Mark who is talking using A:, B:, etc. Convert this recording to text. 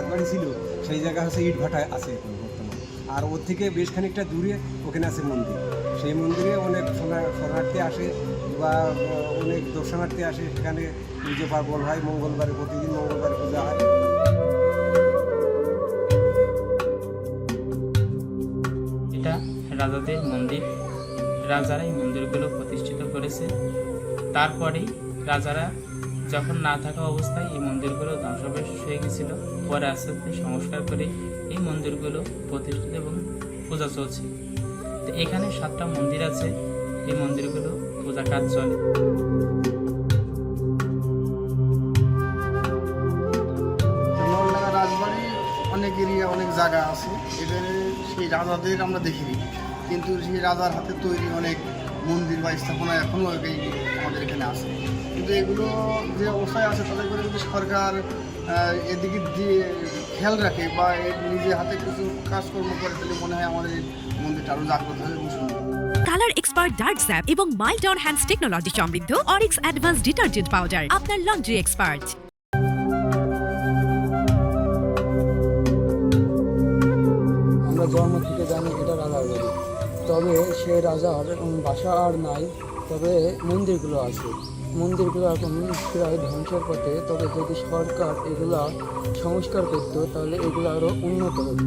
A: রাজবাড়ি ছিল সেই জায়গা হচ্ছে ইটভাটা আছে এখন বর্তমানে। আর ওর থেকে বেশ খানিকটা দূরে ওখানে আছে মন্দির। সেই মন্দিরে অনেক শরণার্থী আসে বা অনেক দর্শনার্থী আসে, সেখানে পুজো পার্বণ হয়, মঙ্গলবারে প্রতিদিন মঙ্গলবারে পূজা হয়।
B: এটা রাজাদের মন্দির, রাজারা এই মন্দিরগুলো প্রতিষ্ঠিত করেছে। তারপরেই রাজারা যখন না থাকা অবস্থায় এই মন্দিরগুলো ধ্বংসাবশেষ হয়ে গেছিল, পরে আস্তে আস্তে সংস্কার করে এই মন্দিরগুলো প্রতিষ্ঠিত এবং পূজা চলছে। তো এখানে 7টা মন্দির আছে, এই মন্দিরগুলো পূজা কাজ চলে।
C: নলডাঙ্গা রাজবাড়ি অনেক এরিয়া, অনেক জায়গা আছে, এখানে সেই রাজাদের আমরা দেখিনি, কিন্তু সেই রাজার হাতে তৈরি অনেক মন্দির বা স্থাপনা এখনও আমাদের এখানে আছে। কিন্তু এগুলো যে অবস্থায় আছে তাদের করে যদি সরকার এদিকে দিয়ে খেয়াল রাখে বা নিজে হাতে কিছু কাজকর্ম করে, তাহলে মনে হয় আমাদের মন্দিরটা আরও জাগ্রত হবে এবং সুন্দর।
D: কালার এক্সপার্ট ডার্ক স্যাপ এবং মাইল্ড অন হ্যান্ডস টেকনোলজি সমৃদ্ধ অরিক্স অ্যাডভান্স ডিটারজেন্ট পাউডার, আপনার লন্ড্রি এক্সপার্ট।
E: আমরা জন্ম থেকে জানি এটা রাজার বাড়ি, তবে সে রাজার বাসা আর নাই, তবে মন্দিরগুলো আছে। মন্দিরগুলো এখন প্রায় ধ্বংসের পথে, তবে যদি সরকার এগুলা সংস্কার করতো তাহলে এগুলো আরও উন্নত হতো।